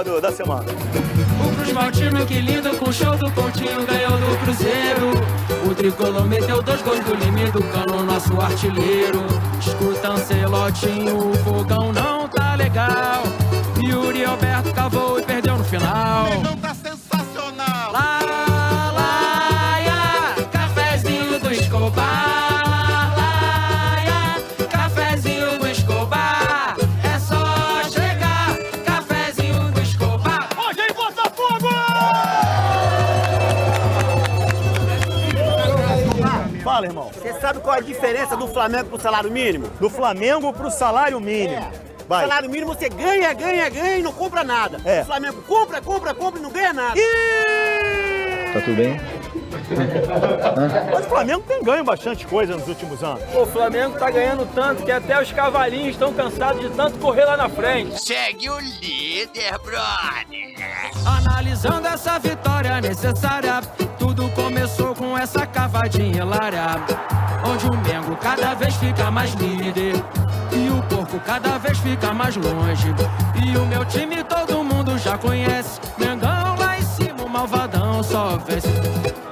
programa da semana. O Cruz Maltino, que lindo, com o show do Coutinho, ganhou do Cruzeiro. O Tricolor meteu 2 gols do Lime, do Cano, nosso artilheiro. Escuta Ancelotinho, o fogão não tá legal. Yuri Alberto cavou e perdeu no final. Não tá sensacional. Laia, cafezinho do Escobar. Laia, cafezinho do Escobar. É só chegar, cafezinho do Escobar. Hoje em Botafogo! Fala, irmão. Você sabe qual é a diferença do Flamengo pro salário mínimo? Do Flamengo pro salário mínimo. Vai. Salário mínimo você ganha e não compra nada. É. O Flamengo compra e não ganha nada. Ih! Tá tudo bem? Mas o Flamengo tem ganho bastante coisa nos últimos anos. O Flamengo tá ganhando tanto que até os cavalinhos estão cansados de tanto correr lá na frente. Segue o líder, brother. Analisando essa vitória necessária, tudo começou com essa cavadinha hilária, onde o Mengo cada vez fica mais líder e o porco cada vez fica mais longe. E o meu time todo mundo já conhece, Mengão lá em cima, o malvadão só vence.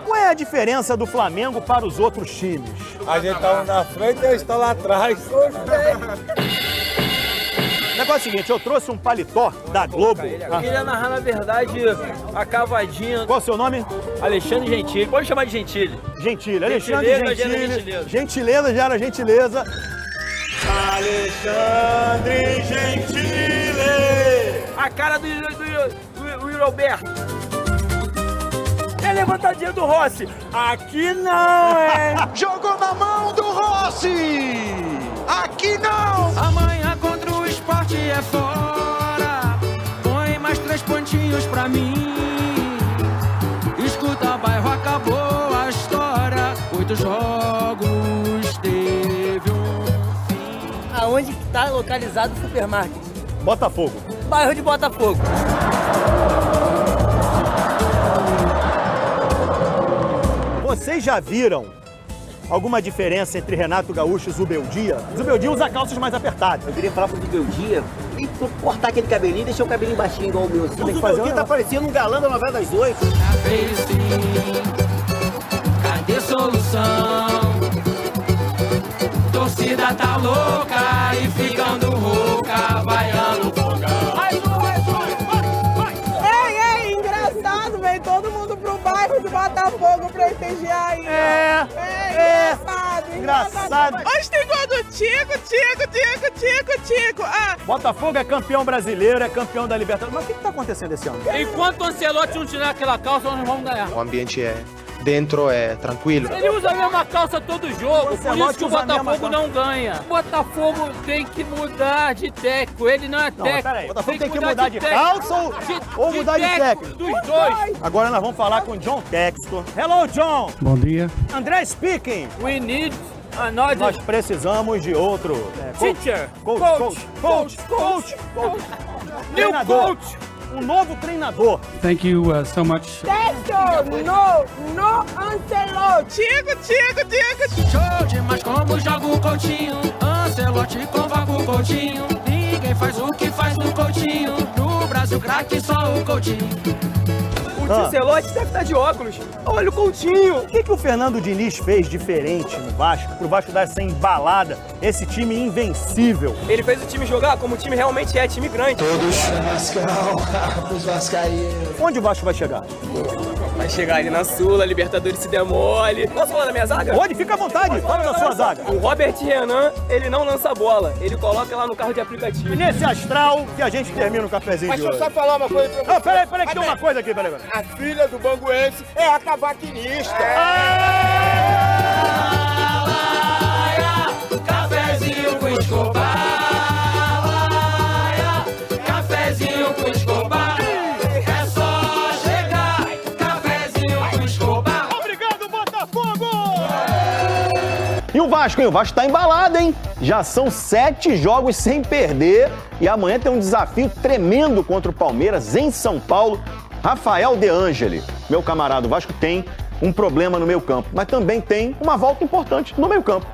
Qual é a diferença do Flamengo para os outros times? A gente tá na frente e eles estão lá atrás. O negócio é o seguinte, eu trouxe um paletó da Globo. Eu queria narrar, na verdade, a cavadinha. Qual é o seu nome? Alexandre Gentili. Pode chamar de Gentili. Gentili. Alexandre Gentileza, Gentili. gentileza. Gentileza gera gentileza. Alexandre Gentili. A cara do Yuri Alberto. É a levantadinha do Rossi. Aqui não, é. Jogou na mão do Rossi. Aqui não. Amanhã contra o Sport é fora, põe mais 3 pontinhos pra mim. Escuta, bairro, acabou a história, 8 jogos teve um fim. Aonde está localizado o supermarket? Botafogo. Bairro de Botafogo. Vocês já viram alguma diferença entre Renato Gaúcho e Zubeldia? Zubeldia usa calças mais apertadas. Eu queria falar pro Zubeldia e cortar aquele cabelinho, deixar o cabelinho baixinho igual o meu. Assim. O que fazer Zubeldia tá parecendo um galã da novela das 8. Já fez sim, cadê solução? Torcida tá louca e ficando rouca, vaiando fogão. Ei, engraçado, vem todo mundo pro bairro de Botafogo prestigiar aí. Engraçado. Hoje tem gol do Tico. Ah, Botafogo é campeão brasileiro, é campeão da Libertadores. Mas o que tá acontecendo esse ano? Enquanto o Ancelotti não tirar aquela calça, nós vamos ganhar. O ambiente dentro é tranquilo. Ele usa a mesma calça todo jogo, por Ancelotti isso que o usa a mesma Botafogo não ganha. O Botafogo tem que mudar de técnico, ele não é Não, técnico. peraí, o Botafogo tem que mudar de calça ou mudar de técnico? Dos dois. Agora nós vamos falar com John Textor. Hello, John! Bom dia. André speaking! We need another Nós precisamos de outro... teacher. Coach. New Treinador. coach. Um novo treinador. Thank you so much. Textor, no Ancelotti. Tico. Show demais como joga o Coutinho, Ancelotti convoca o Coutinho. Ninguém faz o que faz no Coutinho, no Brasil craque só o Coutinho. O Ancelotti deve estar de óculos. Olha o Coutinho. O que o Fernando Diniz fez diferente no Vasco, pro Vasco dar essa embalada, esse time invencível? Ele fez o time jogar como o time realmente é, time grande. Onde o Vasco vai chegar? Vai chegar ali na Sula, Libertadores se demole. Posso falar da minha zaga? Pode, fica à vontade, fala da sua zaga. O Robert Renan, ele não lança a bola, ele coloca lá no carro de aplicativo. E nesse astral que a gente termina o cafezinho de hoje. falar uma coisa pra Ah, peraí, que tem uma coisa aqui, peraí. A filha do Banguense é a cavaquinista. Cafezinho com Escobar, cafezinho com Escobar. É só chegar, cafezinho com Escobar. Obrigado, Botafogo! E o Vasco, hein? O Vasco tá embalado, hein? Já são 7 jogos sem perder e amanhã tem um desafio tremendo contra o Palmeiras em São Paulo. Rafael De Angeli, meu camarada, o Vasco tem um problema no meio campo, mas também tem uma volta importante no meio campo.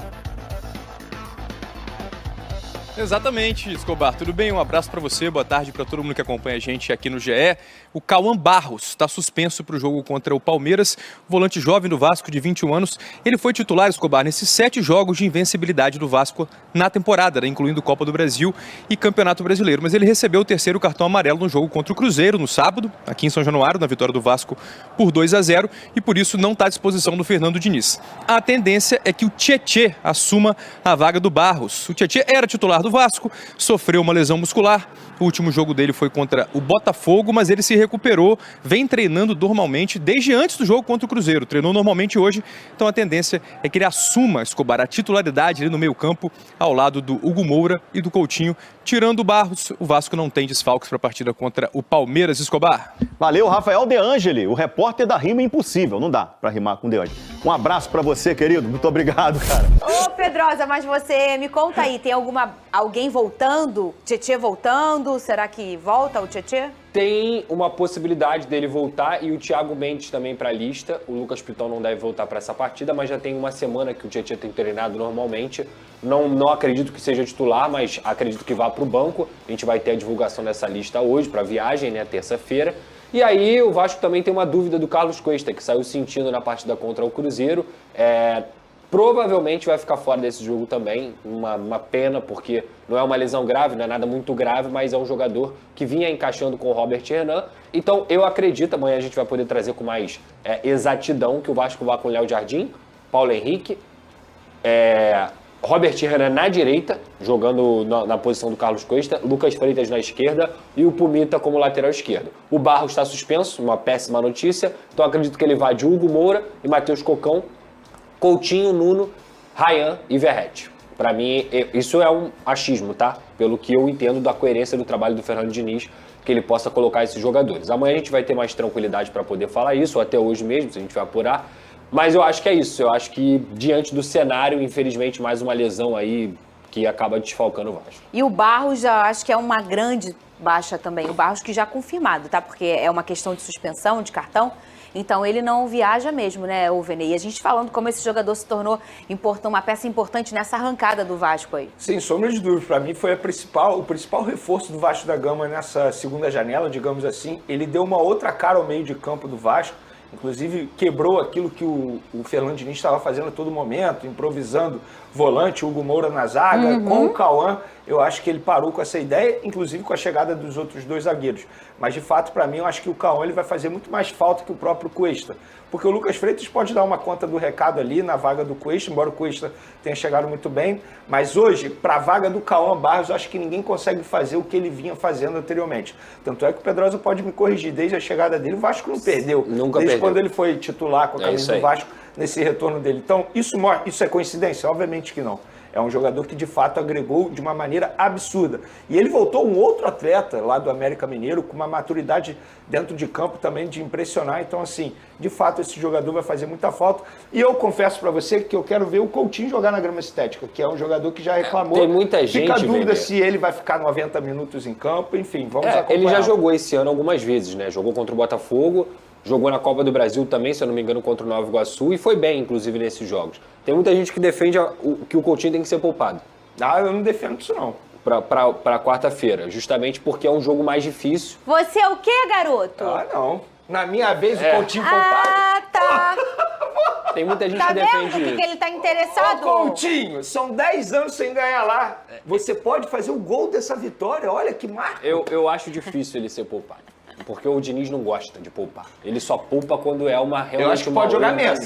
Exatamente, Escobar. Tudo bem? Um abraço para você, boa tarde para todo mundo que acompanha a gente aqui no GE. O Cauã Barros está suspenso para o jogo contra o Palmeiras, volante jovem do Vasco de 21 anos. Ele foi titular, Escobar, nesses 7 jogos de invencibilidade do Vasco na temporada, né, incluindo Copa do Brasil e Campeonato Brasileiro. Mas ele recebeu o 3º cartão amarelo no jogo contra o Cruzeiro no sábado, aqui em São Januário, na vitória do Vasco por 2-0, e por isso não está à disposição do Fernando Diniz. A tendência é que o Tietê assuma a vaga do Barros. O Tietê era titular do Vasco, sofreu uma lesão muscular. O último jogo dele foi contra o Botafogo, mas ele se recuperou, vem treinando normalmente desde antes do jogo contra o Cruzeiro. Treinou normalmente hoje, então a tendência é que ele assuma, Escobar, a titularidade ali no meio-campo, ao lado do Hugo Moura e do Coutinho. Tirando o Barros, o Vasco não tem desfalques para a partida contra o Palmeiras, Escobar. Valeu, Rafael De Angeli, o repórter da Rima Impossível. Não dá para rimar com De Angeli. Um abraço para você, querido. Muito obrigado, cara. Ô, Pedrosa, mas você me conta aí, tem alguém voltando? Tietê voltando? Será que volta o Tietê? Tem uma possibilidade dele voltar e o Thiago Mendes também para a lista. O Lucas Piton não deve voltar para essa partida, mas já tem uma semana que o Tietê tem treinado normalmente. Não acredito que seja titular, mas acredito que vá para o banco. A gente vai ter a divulgação dessa lista hoje para a viagem, né, terça-feira. E aí o Vasco também tem uma dúvida do Carlos Cuesta, que saiu sentindo na partida contra o Cruzeiro. Provavelmente vai ficar fora desse jogo também, uma pena, porque não é uma lesão grave, não é nada muito grave, mas é um jogador que vinha encaixando com o Robert Renan. Então eu acredito, amanhã a gente vai poder trazer com mais exatidão, que o Vasco vai com o Léo Jardim, Paulo Henrique, Robert Renan na direita, jogando na posição do Carlos Cuesta, Lucas Freitas na esquerda e o Pumita como lateral esquerdo. O Barros está suspenso, uma péssima notícia, então acredito que ele vai de Hugo Moura e Matheus Cocão, Coutinho, Nuno, Ryan e Verratti. Para mim, isso é um achismo, tá? Pelo que eu entendo da coerência do trabalho do Fernando Diniz, que ele possa colocar esses jogadores. Amanhã a gente vai ter mais tranquilidade para poder falar isso, ou até hoje mesmo, se a gente vai apurar. Mas eu acho que é isso. Eu acho que, diante do cenário, infelizmente, mais uma lesão aí que acaba desfalcando o Vasco. E o Barros, já acho que é uma grande baixa também. O Barros que já confirmado, tá? Porque é uma questão de suspensão, de cartão. Então ele não viaja mesmo, né, o Vene? E a gente falando como esse jogador se tornou uma peça importante nessa arrancada do Vasco aí. Sem sombra de dúvida, para mim foi o principal reforço do Vasco da Gama nessa segunda janela, digamos assim. Ele deu uma outra cara ao meio de campo do Vasco, inclusive quebrou aquilo que o Fernando Diniz estava fazendo a todo momento, improvisando volante, Hugo Moura na zaga, com o Cauã. Eu acho que ele parou com essa ideia, inclusive com a chegada dos outros 2 zagueiros. Mas, de fato, para mim, eu acho que o Cauã ele vai fazer muito mais falta que o próprio Cuesta. Porque o Lucas Freitas pode dar uma conta do recado ali na vaga do Cuesta, embora o Cuesta tenha chegado muito bem. Mas hoje, para a vaga do Cauã Barros, eu acho que ninguém consegue fazer o que ele vinha fazendo anteriormente. Tanto é que o Pedrosa pode me corrigir. Desde a chegada dele, o Vasco não perdeu. Nunca Desde perdeu. quando ele foi titular com a camisa do Vasco, nesse retorno dele. Então, isso é coincidência? Obviamente que não. É um jogador que, de fato, agregou de uma maneira absurda. E ele voltou um outro atleta lá do América Mineiro, com uma maturidade dentro de campo também de impressionar. Então, assim, de fato, esse jogador vai fazer muita falta. E eu confesso para você que eu quero ver o Coutinho jogar na grama sintética, que é um jogador que já reclamou. Tem muita gente, fica a dúvida Vene, se ele vai ficar 90 minutos em campo. Enfim, vamos acompanhar. Ele já jogou esse ano algumas vezes, né? Jogou contra o Botafogo, jogou na Copa do Brasil também, se eu não me engano, contra o Nova Iguaçu, e foi bem, inclusive, nesses jogos. Tem muita gente que defende que o Coutinho tem que ser poupado. Eu não defendo isso, não. Pra quarta-feira, justamente porque é um jogo mais difícil. Você é o quê, garoto? Não. Na minha vez, o Coutinho poupado. Tá. Tem muita gente Tá que defende vendo isso. que ele tá interessado? Ô, Coutinho, são 10 anos sem ganhar lá. Você pode fazer o gol dessa vitória. Olha que marca. Eu acho difícil ele ser poupado. Porque o Diniz não gosta de poupar. Ele só poupa quando é uma realmente Eu acho que pode jogar menos.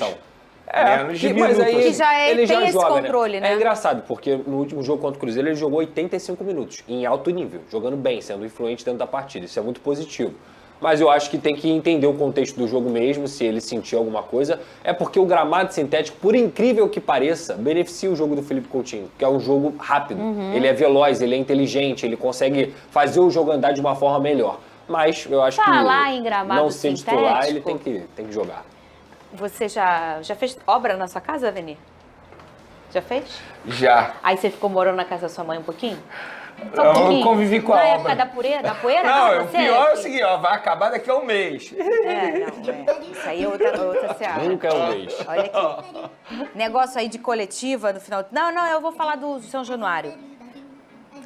Menos de mas aí ele já tem esse joga, controle, né? É engraçado, porque no último jogo contra o Cruzeiro ele jogou 85 minutos, em alto nível, jogando bem, sendo influente dentro da partida. Isso é muito positivo. Mas eu acho que tem que entender o contexto do jogo mesmo, se ele sentir alguma coisa. É porque o gramado sintético, por incrível que pareça, beneficia o jogo do Felipe Coutinho, que é um jogo rápido. Ele é veloz, ele é inteligente, ele consegue fazer o jogo andar de uma forma melhor. Mas eu acho que em gramado não ser sintético, titular, ele tem que jogar. Você já fez obra na sua casa, Vene? Já fez? Já. Aí você ficou morando na casa da sua mãe um pouquinho? Eu convivi com a na obra. época da poeira? Não, o pior é o seguinte, vai acabar daqui a um mês. Isso aí é outra seara. Nunca é um mês. Olha aqui. Negócio aí de coletiva no final. Não, eu vou falar do São Januário.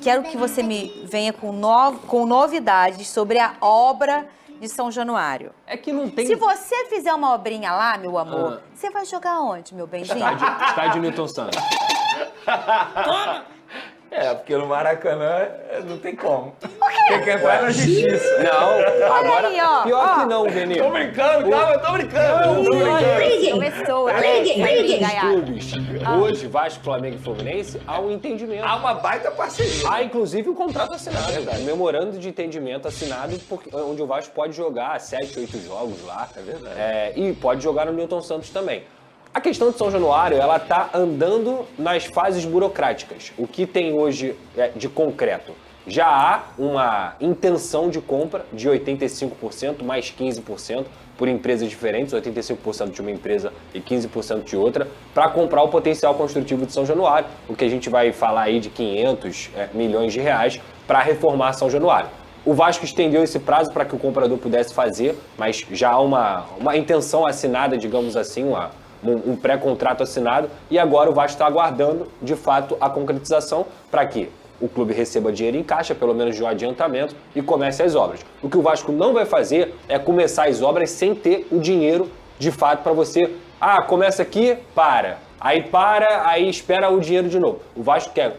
quero que você me venha com novidades sobre a obra de São Januário. É que não tem... Se você fizer uma obrinha lá, meu amor, você vai jogar onde, meu benzinho? Estádio Newton Santos. Porque no Maracanã não tem como. Tem que entrar na justiça. Não, agora... aí, ó. Pior que não, Vene. Tô brincando, calma, eu tô brincando. Começou. Clubes, hoje, Vasco, Flamengo e Fluminense, há um entendimento. Há uma baita parceria. Há, inclusive, um contrato assinado. Um memorando de entendimento assinado, onde o Vasco pode jogar 7, 8 jogos lá. É verdade. E pode jogar no Newton Santos também. A questão de São Januário, ela está andando nas fases burocráticas. O que tem hoje de concreto? Já há uma intenção de compra de 85% mais 15% por empresas diferentes, 85% de uma empresa e 15% de outra, para comprar o potencial construtivo de São Januário, o que a gente vai falar aí de 500 milhões de reais para reformar São Januário. O Vasco estendeu esse prazo para que o comprador pudesse fazer, mas já há uma intenção assinada, digamos assim, um pré-contrato assinado, e agora o Vasco está aguardando, de fato, a concretização para que o clube receba dinheiro em caixa, pelo menos de um adiantamento, e comece as obras. O que o Vasco não vai fazer é começar as obras sem ter o dinheiro, de fato, para você... começa aqui, aí espera o dinheiro de novo. O Vasco quer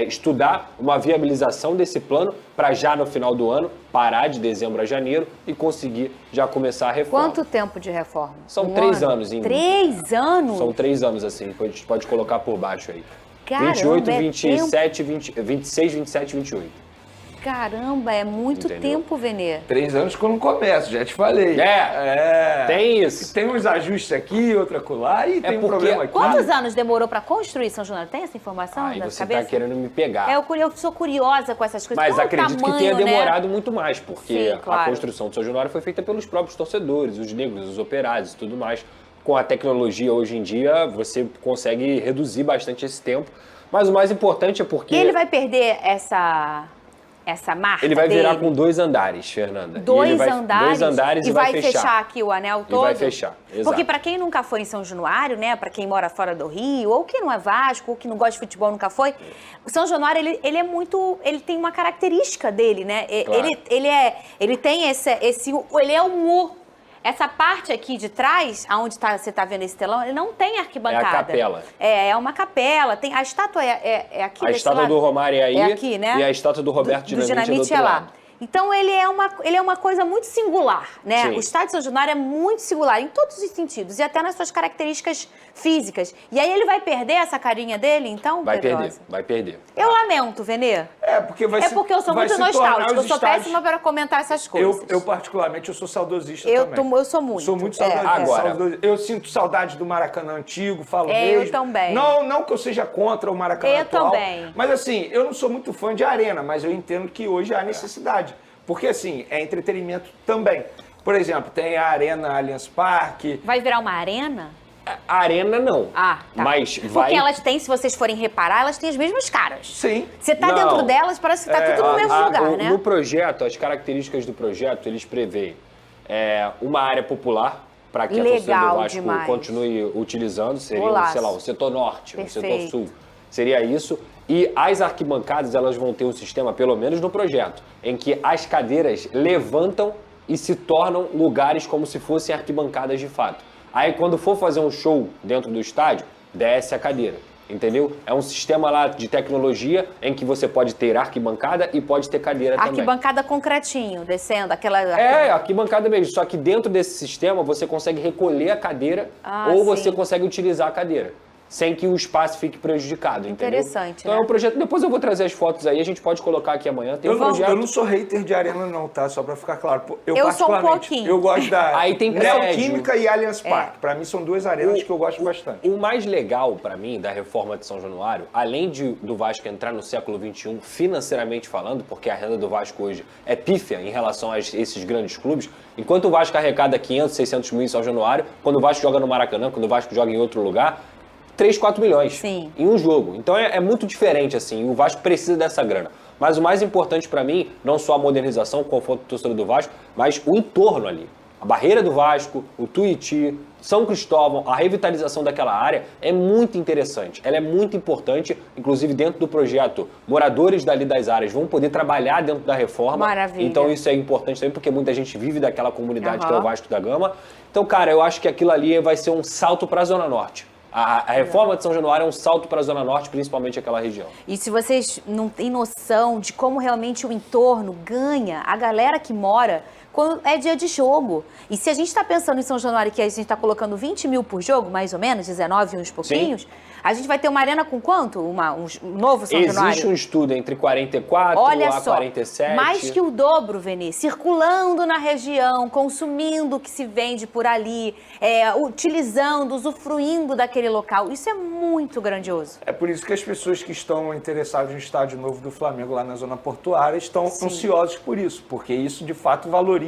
estudar uma viabilização desse plano para já no final do ano, parar de dezembro a janeiro e conseguir já começar a reforma. Quanto tempo de reforma? São 3 anos. 3 anos? São 3 anos, assim, pode colocar por baixo aí. Caramba, 28, 27, 26, 27, 28. Caramba, é muito tempo, Venê. 3 anos que eu não começo, já te falei. Tem isso. Tem uns ajustes aqui, outra acolá, e tem um problema aqui. Quantos anos demorou para construir São Januário? Tem essa informação Aí da você cabeça? tá querendo me pegar. Eu sou curiosa com essas coisas. Mas qual acredito tamanho, que tenha né? demorado muito mais, porque Sim, claro. a construção de São Januário foi feita pelos próprios torcedores, os negros, os operários e tudo mais. Com a tecnologia hoje em dia, você consegue reduzir bastante esse tempo. Mas o mais importante é porque... Ele vai perder essa marca Ele vai dele? virar com 2 andares, Fernanda. Dois andares? 2 andares e vai fechar aqui o anel todo? E vai fechar, exato. Porque para quem nunca foi em São Januário, né, para quem mora fora do Rio, ou que não é Vasco, ou que não gosta de futebol, nunca foi, o São Januário, ele é muito, ele tem uma característica dele, né? Claro. Ele tem ele é um U. Essa parte aqui de trás, aonde você está vendo esse telão, ele não tem arquibancada. É a capela. É uma capela. Tem, a estátua é aqui A desse estátua lado. do Romário é aí, é aqui, né? E a estátua do Roberto Dinamite é do outro lá. lado. Então ele é uma coisa muito singular, né? Sim. O estádio São Januário é muito singular em todos os sentidos e até nas suas características físicas. E aí ele vai perder essa carinha dele, então, Vai Pedrosa? vai perder. Eu lamento, Venê. Porque porque eu sou muito nostálgica, eu sou péssima para comentar essas coisas. Eu particularmente, eu sou saudosista também. Eu sou muito. Sou muito saudosista. Agora, eu sinto saudade do Maracanã antigo, falo eu mesmo. também. Não que eu seja contra o Maracanã atual. Também. Mas assim, eu não sou muito fã de arena, mas eu entendo que hoje há necessidade. Porque assim, é entretenimento também. Por exemplo, tem a Arena Allianz Parque. Vai virar uma arena? A arena não. Tá. Mas vai... Porque elas têm, se vocês forem reparar, elas têm as mesmas caras. Sim. Você tá dentro delas, parece que tá tudo no mesmo lugar, né? No projeto, as características do projeto, eles preveem uma área popular para que a torcida do Vasco continue utilizando. Seria, sei lá, o setor norte, o setor sul. Seria isso. E as arquibancadas, elas vão ter um sistema, pelo menos no projeto, em que as cadeiras levantam e se tornam lugares como se fossem arquibancadas de fato. Aí, quando for fazer um show dentro do estádio, desce a cadeira, entendeu? É um sistema lá de tecnologia em que você pode ter arquibancada e pode ter cadeira também. Arquibancada concretinho, descendo, aquela... arquibancada mesmo. Só que dentro desse sistema, você consegue recolher a cadeira ou você consegue utilizar a cadeira, sem que o espaço fique prejudicado, entendeu? Interessante, Então é um projeto... Depois eu vou trazer as fotos aí, a gente pode colocar aqui amanhã. Tem um projeto... Eu não sou hater de arena não, tá? Só pra ficar claro. Eu sou um pouquinho. Eu gosto da aí tem Neoquímica e Allianz Parque. Pra mim são 2 arenas que eu gosto bastante. O mais legal pra mim da reforma de São Januário, além do Vasco entrar no século XXI, financeiramente falando, porque a renda do Vasco hoje é pífia em relação a esses grandes clubes, enquanto o Vasco arrecada 500, 600 mil em São Januário, quando o Vasco joga no Maracanã, quando o Vasco joga em outro lugar, 3, 4 milhões em um jogo. Então é muito diferente, assim, o Vasco precisa dessa grana. Mas o mais importante pra mim, não só a modernização, o conforto do torcedor do Vasco, mas o entorno ali. A barreira do Vasco, o Tuiuti, São Cristóvão, a revitalização daquela área é muito interessante. Ela é muito importante, inclusive dentro do projeto. Moradores dali das áreas vão poder trabalhar dentro da reforma. Maravilha. Então isso é importante também, porque muita gente vive daquela comunidade que é o Vasco da Gama. Então, cara, eu acho que aquilo ali vai ser um salto para a Zona Norte. A reforma de São Januário é um salto para a Zona Norte, principalmente aquela região. E se vocês não têm noção de como realmente o entorno ganha a galera que mora quando é dia de jogo. E se a gente está pensando em São Januário, que a gente está colocando 20 mil por jogo, mais ou menos, 19 e uns pouquinhos, sim, a gente vai ter uma arena com quanto? Um novo São Januário? Existe um estudo entre 44 a 47. Mais que o dobro, Vene, circulando na região, consumindo o que se vende por ali, utilizando, usufruindo daquele local. Isso é muito grandioso. É por isso que as pessoas que estão interessadas no estádio novo do Flamengo lá na zona portuária estão ansiosos por isso, porque isso de fato valoriza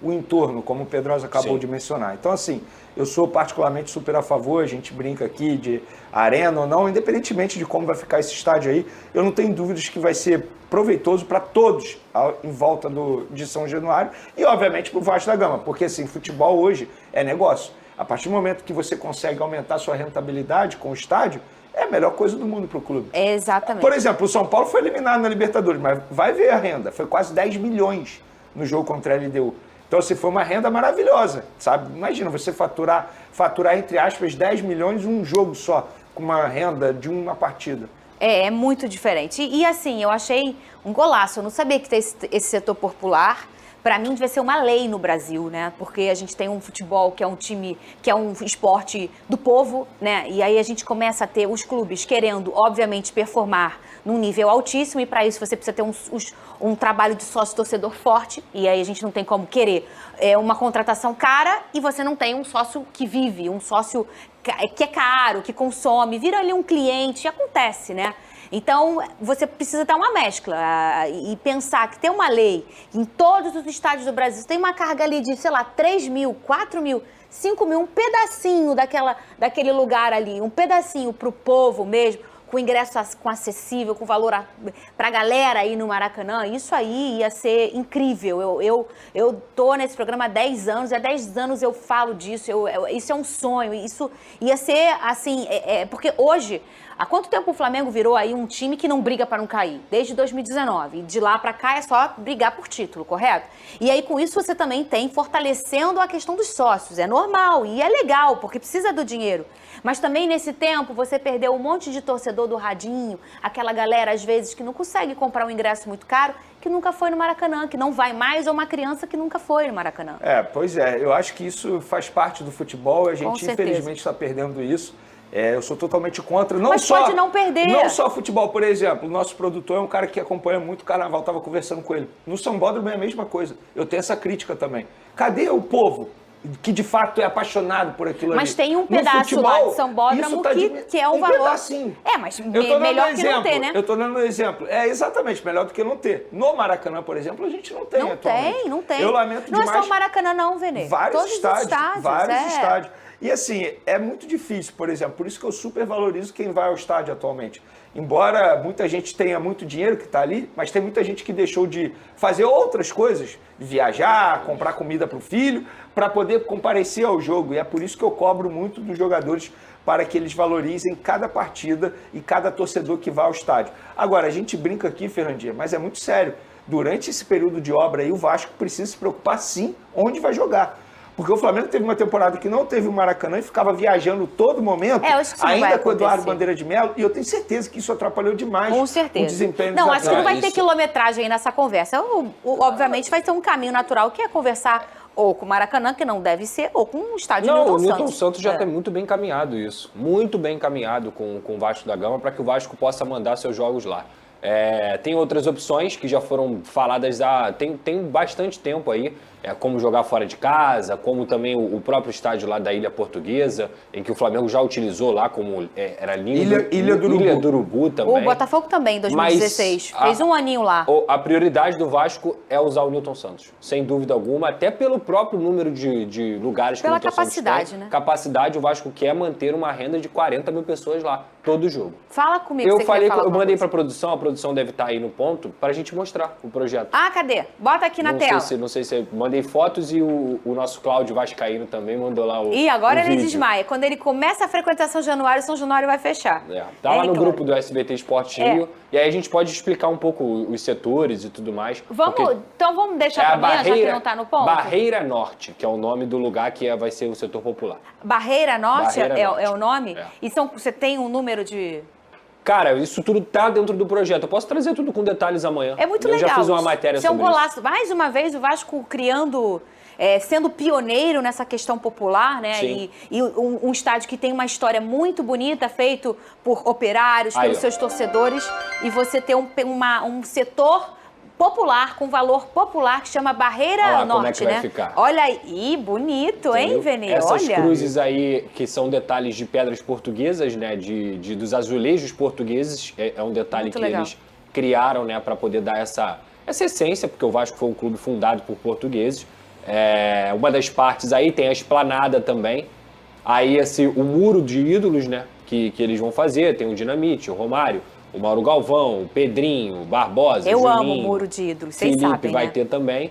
o entorno, como o Pedrosa acabou de mencionar. Então, assim, eu sou particularmente super a favor, a gente brinca aqui de arena ou não, independentemente de como vai ficar esse estádio aí, eu não tenho dúvidas que vai ser proveitoso para todos em volta de São Januário e, obviamente, para o Vasco da Gama, porque, assim, futebol hoje é negócio. A partir do momento que você consegue aumentar sua rentabilidade com o estádio, é a melhor coisa do mundo para o clube. Exatamente. Por exemplo, o São Paulo foi eliminado na Libertadores, mas vai ver a renda, foi quase 10 milhões no jogo contra a LDU. Então, assim, foi uma renda maravilhosa, sabe? Imagina você faturar, entre aspas, 10 milhões um jogo só, com uma renda de uma partida. É muito diferente. E assim, eu achei um golaço. Eu não sabia que tem esse setor popular. Para mim, devia ser uma lei no Brasil, né? Porque a gente tem um futebol que é um time, que é um esporte do povo, né? E aí a gente começa a ter os clubes querendo, obviamente, performar num nível altíssimo e para isso você precisa ter um trabalho de sócio-torcedor forte e aí a gente não tem como querer uma contratação cara e você não tem um sócio que vive, um sócio que é caro, que consome, vira ali um cliente, acontece, né? Então, você precisa dar uma mescla e pensar que tem uma lei em todos os estádios do Brasil, tem uma carga ali de, sei lá, 3 mil, 4 mil, 5 mil, um pedacinho daquele lugar ali, um pedacinho para o povo mesmo, com ingresso acessível, com valor para a galera aí no Maracanã, isso aí ia ser incrível. Eu tô nesse programa há 10 anos, e há 10 anos eu falo disso, isso é um sonho, isso ia ser assim, porque hoje, há quanto tempo o Flamengo virou aí um time que não briga para não cair? Desde 2019, e de lá para cá é só brigar por título, correto? E aí com isso você também tem fortalecendo a questão dos sócios, é normal e é legal, porque precisa do dinheiro. Mas também nesse tempo você perdeu um monte de torcedor do radinho, aquela galera às vezes que não consegue comprar um ingresso muito caro, que nunca foi no Maracanã, que não vai mais, ou uma criança que nunca foi no Maracanã. Pois é, eu acho que isso faz parte do futebol, a gente infelizmente está perdendo isso. Eu sou totalmente contra. Mas pode não perder. Não só futebol, por exemplo, o nosso produtor é um cara que acompanha muito o carnaval, estava conversando com ele. No Sambódromo é a mesma coisa, eu tenho essa crítica também. Cadê o povo que de fato é apaixonado por aquilo ali? Mas tem um pedaço lá de Sambódromo que é um valor... Pedacinho. Mas melhor que não ter, né? Eu estou dando um exemplo. Exatamente, melhor do que não ter. No Maracanã, por exemplo, a gente não tem atualmente. Não tem. Eu lamento demais. Não é só o Maracanã não, Vene. Vários estádios. Vários estádios. E assim, é muito difícil, por exemplo, por isso que eu super valorizo quem vai ao estádio atualmente. Embora muita gente tenha muito dinheiro que está ali, mas tem muita gente que deixou de fazer outras coisas, viajar, comprar comida para o filho, para poder comparecer ao jogo. E é por isso que eu cobro muito dos jogadores para que eles valorizem cada partida e cada torcedor que vai ao estádio. Agora, a gente brinca aqui, Fernandinha, mas é muito sério. Durante esse período de obra aí, o Vasco precisa se preocupar sim onde vai jogar. Porque o Flamengo teve uma temporada que não teve o Maracanã e ficava viajando todo momento, ainda com o Eduardo Bandeira de Melo, e eu tenho certeza que isso atrapalhou demais o desempenho dos atletas. Não, acho que não vai ter quilometragem aí nessa conversa. Obviamente vai ter um caminho natural, que é conversar ou com o Maracanã, que não deve ser, ou com o estádio Newton Santos. O Newton Santos já está muito bem encaminhado isso. Muito bem encaminhado com o Vasco da Gama, para que o Vasco possa mandar seus jogos lá. Tem outras opções que já foram faladas tem bastante tempo aí, como jogar fora de casa, como também o próprio estádio lá da Ilha Portuguesa, em que o Flamengo já utilizou lá como era lindo. Ilha do Urubu também. O Botafogo também, em 2016, fez um aninho lá. A prioridade do Vasco é usar o Newton Santos, sem dúvida alguma, até pelo próprio número de lugares que o Newton Santos tem. Pela capacidade, né? Capacidade, o Vasco quer manter uma renda de 40 mil pessoas lá, todo jogo. Fala comigo, eu mandei para a produção deve estar aí no ponto, para a gente mostrar o projeto. Cadê? Bota aqui na tela. Não sei se manda mandei fotos e o nosso Cláudio Vascaíno também mandou lá o E agora o ele vídeo. desmaia. Quando ele começa a frequentar São Januário vai fechar. Tá lá no claro. grupo do SBT Esporte Rio. E aí a gente pode explicar um pouco os setores e tudo mais. Então vamos deixar pra amanhã, já que não tá no ponto? Barreira Norte, que é o nome do lugar que vai ser o setor popular. Barreira Norte, Barreira Norte. é o nome? É. E você tem um número de... Cara, isso tudo tá dentro do projeto. Eu posso trazer tudo com detalhes amanhã. É muito Eu legal. já fiz uma matéria Isso é um sobre golaço. Mais uma vez, o Vasco criando... sendo pioneiro nessa questão popular, né? Sim. E um estádio que tem uma história muito bonita, feito por operários, Aí, pelos ó. seus torcedores, e você ter um setor popular, com valor popular, que chama Barreira Olha lá Norte, como é que vai né? ficar. Olha aí, bonito, hein, Vene? Essas Olha. cruzes aí, que são detalhes de pedras portuguesas, né? Dos azulejos portugueses, é um detalhe Muito que legal. eles criaram, né? Para poder dar essa essência, porque o Vasco foi um clube fundado por portugueses. Uma das partes aí tem a esplanada também. Aí o muro de ídolos, né? Que eles vão fazer. Tem o Dinamite, o Romário, o Mauro Galvão, o Pedrinho, o Barbosa, Eu o amo Juninho, o muro de ídolos, vocês Felipe sabem, vai né? ter também.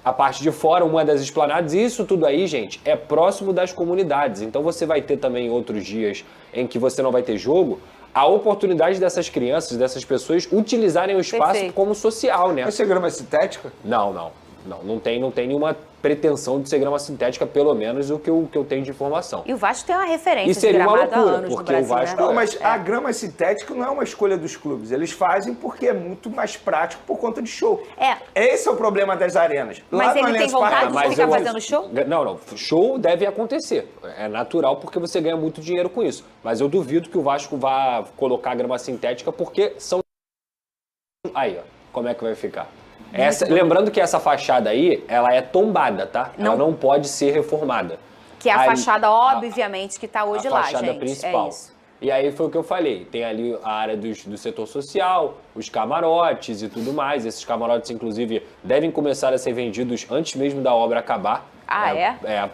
A parte de fora, uma das esplanadas. E isso tudo aí, gente, é próximo das comunidades. Então você vai ter também outros dias em que você não vai ter jogo, a oportunidade dessas crianças, dessas pessoas, utilizarem o espaço Perfeito. como social, né? Vai ser grama sintética? Não tem nenhuma pretensão de ser grama sintética, pelo menos o que eu tenho de informação. E o Vasco tem uma referência E seria de uma gramado há loucura, anos no porque o Brasil, Vasco- né? Não, mas a grama sintética não é uma escolha dos clubes. Eles fazem porque é muito mais prático por conta de show. Esse é o problema das arenas. Mas Lá no ele tem Allianz vontade Parque- de ficar fazendo show? Não. Show deve acontecer. É natural porque você ganha muito dinheiro com isso. Mas eu duvido que o Vasco vá colocar grama sintética porque são... Aí, ó. Como é que vai ficar? Lembrando que essa fachada aí, ela é tombada, tá? Ela não pode ser reformada. Que é a Aí, fachada, obviamente, que tá hoje a lá, fachada gente. principal. É isso. E aí foi o que eu falei. Tem ali a área do setor social, os camarotes e tudo mais. Esses camarotes, inclusive, devem começar a ser vendidos antes mesmo da obra acabar.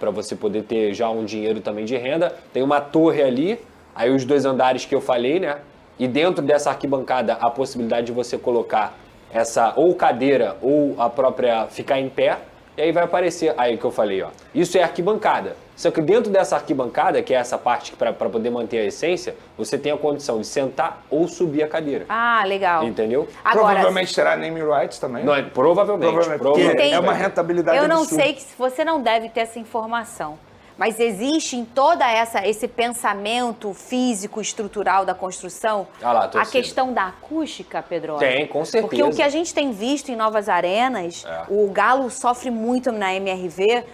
Para você poder ter já um dinheiro também de renda. Tem uma torre ali, aí os 2 andares que eu falei, né? E dentro dessa arquibancada, a possibilidade de você colocar essa ou cadeira ou a própria ficar em pé. E aí vai aparecer, aí que eu falei, ó. Isso é arquibancada. Só que dentro dessa arquibancada, que é essa parte para poder manter a essência, você tem a condição de sentar ou subir a cadeira. Ah, legal. Entendeu? Agora, Provavelmente terá name rights também. Não, provavelmente. Porque é uma rentabilidade eu não absurda. sei que você não deve ter essa informação, mas existe em toda esse pensamento físico, estrutural da construção, Ah lá, a torcida. questão da acústica, Pedro? Tem, com certeza. Porque o que a gente tem visto em novas arenas, o Galo sofre muito na MRV,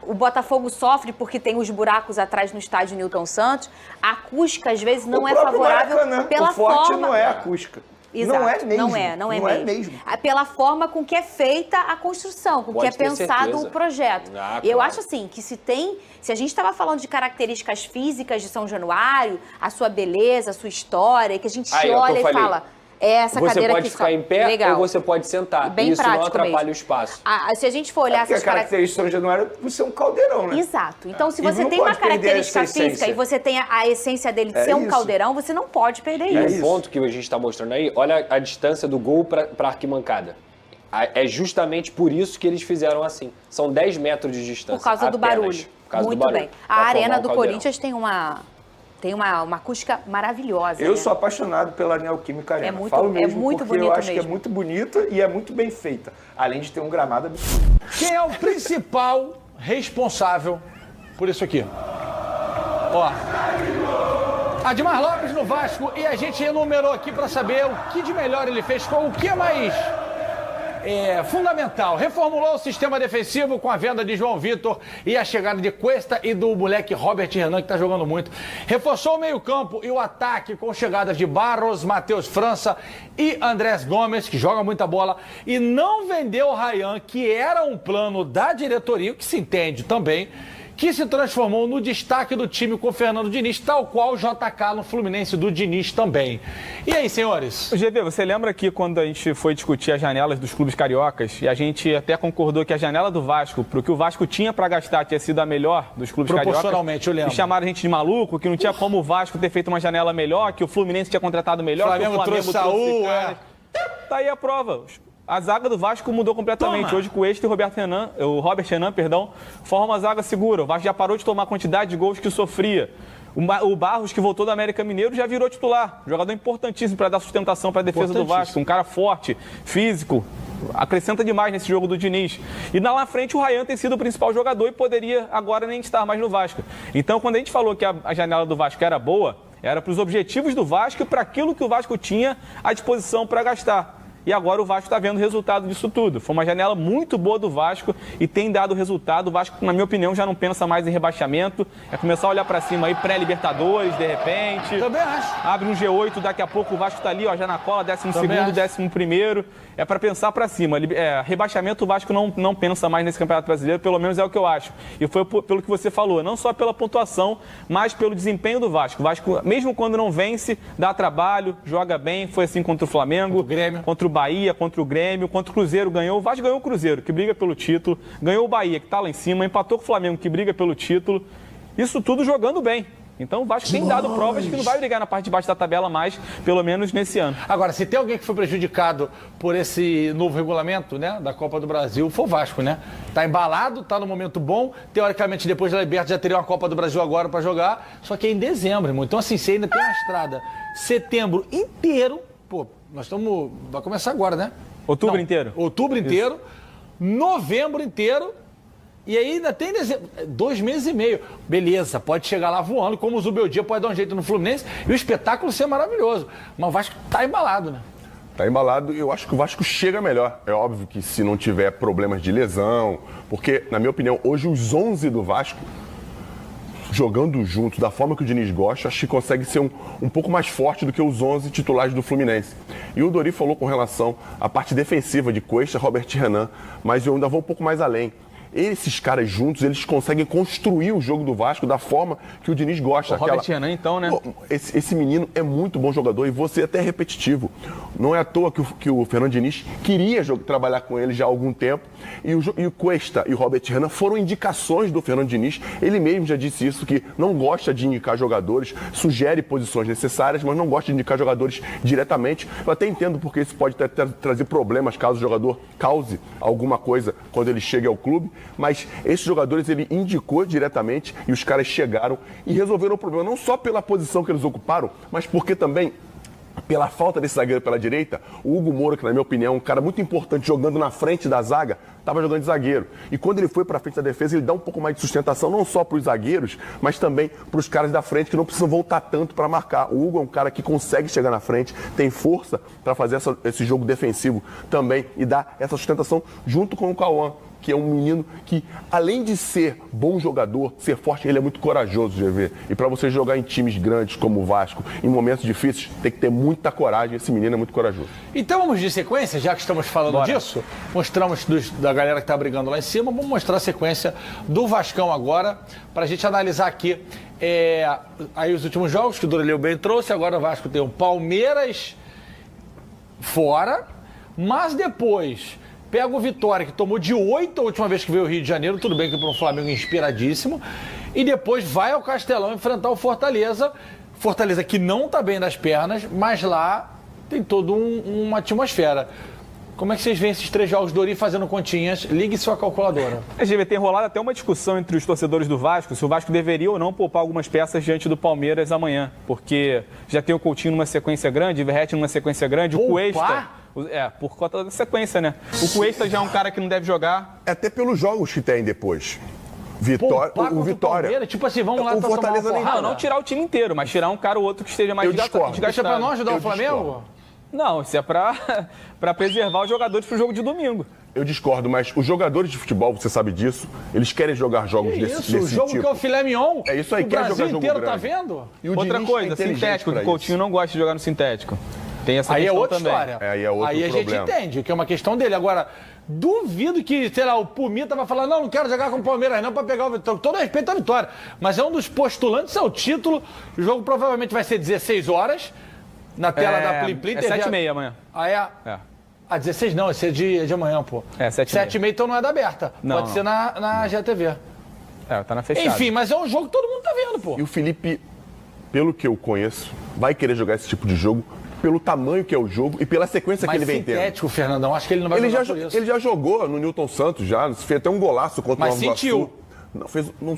o Botafogo sofre porque tem os buracos atrás no estádio Newton Santos. A acústica, às vezes, não O é próprio favorável Maracanã, pela o forte forma... não é acústica. Exato, Não é mesmo. Não é Não é mesmo. mesmo. Pela forma com que é feita a construção, com que Pode é ter pensado certeza. o projeto. Ah, Eu claro. acho assim, que se a gente estava falando de características físicas de São Januário, a sua beleza, a sua história, que a gente Aí, ó, olha que eu e falei. fala, essa Você cadeira pode aqui ficar em pé legal. ou você pode sentar. Bem Isso não prático atrapalha mesmo. o espaço. Se a gente for olhar Porque a essas características... característica de São Januário é por ser um caldeirão, né? Exato. Então, se E você não tem uma pode perder característica essa física essência. e você tem a essência dele de É ser um isso. caldeirão, você não pode perder E isso. o ponto que a gente está mostrando aí, olha a distância do gol para a arquibancada. É justamente por isso que eles fizeram assim. São 10 metros de distância. Por causa do apenas. barulho. Por causa Muito do barulho. bem. Pra A formar Arena um do caldeirão. Corinthians tem uma acústica maravilhosa. Eu né? sou apaixonado pela Neoquímica Arena. É muito- Falo é mesmo muito porque eu bonito acho que é mesmo. muito bonita e é muito bem feita. Além de ter um gramado absurdo. Quem é o principal responsável por isso aqui? Ó. Admar Lopes no Vasco, e a gente enumerou aqui para saber o que de melhor ele fez, o que é mais fundamental. Reformulou o sistema defensivo com a venda de João Vitor e a chegada de Cuesta e do moleque Robert Renan, que está jogando muito. Reforçou o meio-campo e o ataque com chegadas de Barros, Matheus França e Andrés Gomes, que joga muita bola. E não vendeu o Ryan, que era um plano da diretoria, o que se entende também, que se transformou no destaque do time com o Fernando Diniz, tal qual o JK no Fluminense do Diniz também. E aí, senhores? GB, você lembra que quando a gente foi discutir as janelas dos clubes cariocas, e a gente até concordou que a janela do Vasco, pro que o Vasco tinha para gastar, tinha sido a melhor dos clubes cariocas? Proporcionalmente, eu lembro. E chamaram a gente de maluco, que não tinha como o Vasco ter feito uma janela melhor, que o Fluminense tinha contratado melhor, Flamengo que o Flamengo trouxe Saul, caras. Tá aí a prova. A zaga do Vasco mudou completamente. Hoje, com o Cuesta e o Robert Renan, formam uma zaga segura. O Vasco já parou de tomar a quantidade de gols que sofria. O Barros, que voltou do América Mineiro, já virou titular. Jogador importantíssimo para dar sustentação para a defesa do Vasco. Um cara forte, físico. Acrescenta demais nesse jogo do Diniz. E lá na frente o Ryan tem sido o principal jogador e poderia agora nem estar mais no Vasco. Então, quando a gente falou que a janela do Vasco era boa, era para os objetivos do Vasco e para aquilo que o Vasco tinha à disposição para gastar. E agora o Vasco está vendo o resultado disso tudo. Foi uma janela muito boa do Vasco e tem dado resultado. O Vasco, na minha opinião, já não pensa mais em rebaixamento. É começar a olhar para cima aí, pré-Libertadores, de repente. Também acho. Abre um G8, daqui a pouco o Vasco está ali, ó, já na cola, 12º, 11º. É para pensar para cima. Rebaixamento o Vasco não pensa mais nesse Campeonato Brasileiro, pelo menos é o que eu acho. E foi pelo que você falou, não só pela pontuação, mas pelo desempenho do Vasco. O Vasco, mesmo quando não vence, dá trabalho, joga bem. Foi assim contra o Flamengo, contra o Bahia, contra o Grêmio, contra o Cruzeiro ganhou. O Vasco ganhou o Cruzeiro, que briga pelo título. Ganhou o Bahia, que está lá em cima. Empatou com o Flamengo, que briga pelo título. Isso tudo jogando bem. Então o Vasco tem dado provas que não vai brigar na parte de baixo da tabela mais, pelo menos nesse ano. Agora, se tem alguém que foi prejudicado por esse novo regulamento, né, da Copa do Brasil, foi o Vasco, né? Tá embalado, tá no momento bom. Teoricamente, depois da Libertadores já teria uma Copa do Brasil agora para jogar. Só que é em dezembro, irmão. Então, assim, você ainda tem uma estrada. Setembro inteiro. Pô, nós estamos... Vai começar agora, né? Outubro inteiro. Outubro inteiro. Novembro inteiro. E aí ainda tem 2 meses e meio. Beleza, pode chegar lá voando, como o Zubeldia pode dar um jeito no Fluminense e o espetáculo ser maravilhoso. Mas o Vasco tá embalado, né? Tá embalado e eu acho que o Vasco chega melhor. É óbvio que se não tiver problemas de lesão, porque, na minha opinião, hoje os 11 do Vasco, jogando juntos, da forma que o Diniz gosta, acho que consegue ser um pouco mais forte do que os 11 titulares do Fluminense. E o Dori falou com relação à parte defensiva de Cuesta, Robert Renan, mas eu ainda vou um pouco mais além. Esses caras juntos, eles conseguem construir o jogo do Vasco da forma que o Diniz gosta. O Robert Renan, então, né? Esse menino é muito bom jogador e você até repetitivo. Não é à toa que o Fernando Diniz queria trabalhar com ele já há algum tempo. E o Cuesta e o Robert Renan foram indicações do Fernando Diniz. Ele mesmo já disse isso, que não gosta de indicar jogadores, sugere posições necessárias, mas não gosta de indicar jogadores diretamente. Eu até entendo porque isso pode trazer problemas caso o jogador cause alguma coisa quando ele chega ao clube. Mas esses jogadores ele indicou diretamente e os caras chegaram e resolveram o problema, não só pela posição que eles ocuparam, mas porque também, pela falta desse zagueiro pela direita, o Hugo Moura, que na minha opinião é um cara muito importante jogando na frente da zaga, estava jogando de zagueiro. E quando ele foi para frente da defesa, ele dá um pouco mais de sustentação, não só para os zagueiros, mas também para os caras da frente que não precisam voltar tanto para marcar. O Hugo é um cara que consegue chegar na frente, tem força para fazer esse jogo defensivo também e dar essa sustentação junto com o Cauã, que é um menino que, além de ser bom jogador, ser forte, ele é muito corajoso, GV. E para você jogar em times grandes como o Vasco, em momentos difíceis, tem que ter muita coragem. Esse menino é muito corajoso. Então vamos de sequência, já que estamos falando disso. Mostramos da galera que está brigando lá em cima. Vamos mostrar a sequência do Vascão agora, para a gente analisar aqui aí os últimos jogos que o Doreleu bem trouxe. Agora o Vasco tem o Palmeiras fora, mas depois... Pega o Vitória, que tomou de 8 a última vez que veio ao Rio de Janeiro. Tudo bem que para um Flamengo inspiradíssimo. E depois vai ao Castelão enfrentar o Fortaleza. Fortaleza que não está bem das pernas, mas lá tem toda uma atmosfera. Como é que vocês veem esses 3 jogos do Dori fazendo continhas? Ligue sua calculadora. Tem rolado até uma discussão entre os torcedores do Vasco, se o Vasco deveria ou não poupar algumas peças diante do Palmeiras amanhã. Porque já tem o Coutinho numa sequência grande, o Verratti numa sequência grande, o Cuesta... por conta da sequência, né? O Cuesta já é um cara que não deve jogar. Até pelos jogos que tem depois. O Vitória. Tipo assim, vamos lá o Fortaleza não tirar o time inteiro, mas tirar um cara ou outro que esteja mais desgastado. Isso é pra não ajudar o Flamengo? Não, isso é pra preservar os jogadores pro jogo de domingo. Eu discordo, mas os jogadores de futebol, você sabe disso, eles querem jogar jogos desse tipo. O jogo que é o filé mignon, é isso aí, o Brasil inteiro tá vendo? E outra coisa, sintético, que o Coutinho não gosta de jogar no sintético. Tem essa questão outra também. História. Aí é outro problema. Gente entende que é uma questão dele. Agora, duvido que, sei lá, o Pumita vai falar, não quero jogar com o Palmeiras não, para pegar o Vitória. Todo respeito à Vitória. Mas é um dos postulantes ao título. O jogo provavelmente vai ser 16 horas na tela da Plim Plim. É 7h30 amanhã. Ah, 16 não, esse é de amanhã, pô. 7h30. 7h30 então não é da aberta. Pode ser na GTV. Tá na fechada. Enfim, mas é um jogo que todo mundo tá vendo, pô. E o Felipe, pelo que eu conheço, vai querer jogar esse tipo de jogo pelo tamanho que é o jogo e pela sequência que ele vem tendo. Sintético, Fernandão. Acho que ele não vai jogar por isso. Ele já jogou no Newton Santos, já. Fez até um golaço contra o Nova Iguaçu.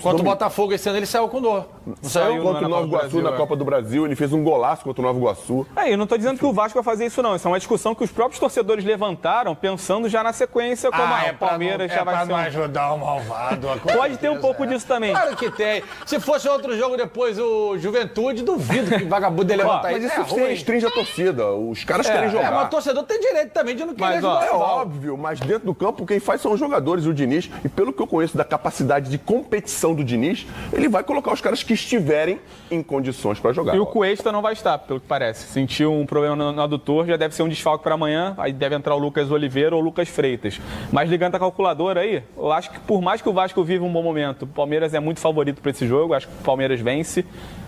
Contra o Botafogo esse ano ele saiu com dor. Não saiu contra o Nova Iguaçu na Copa do Brasil, ele fez um golaço contra o Nova Iguaçu. Eu não estou dizendo que o Vasco vai fazer isso, não. Isso é uma discussão que os próprios torcedores levantaram, pensando já na sequência, como o Palmeiras já vai ser. Não ajudar o malvado. Pode ter um pouco disso também. Claro que tem. Se fosse outro jogo depois, o Juventude, duvido que o vagabundo ia levantar mas isso. Isso restringe a torcida. Os caras querem jogar. Mas o torcedor tem direito também de não querer jogar. É óbvio, mas dentro do campo quem faz são os jogadores, o Diniz. E pelo que eu conheço da capacidade de competição do Diniz, ele vai colocar os caras que estiverem em condições para jogar. E o Cuesta não vai estar, pelo que parece. Sentiu um problema no adutor, já deve ser um desfalque para amanhã, aí deve entrar o Lucas Oliveira ou o Lucas Freitas. Mas ligando a calculadora aí, eu acho que por mais que o Vasco viva um bom momento, o Palmeiras é muito favorito para esse jogo, acho que o Palmeiras vence,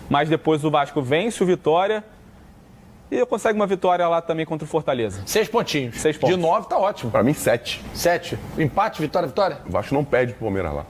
mas depois o Vasco vence o Vitória e eu consigo uma vitória lá também contra o Fortaleza. 6 pontinhos. 6 pontos. De 9 tá ótimo. Para mim, 7. 7. Empate, vitória. O Vasco não perde pro Palmeiras lá.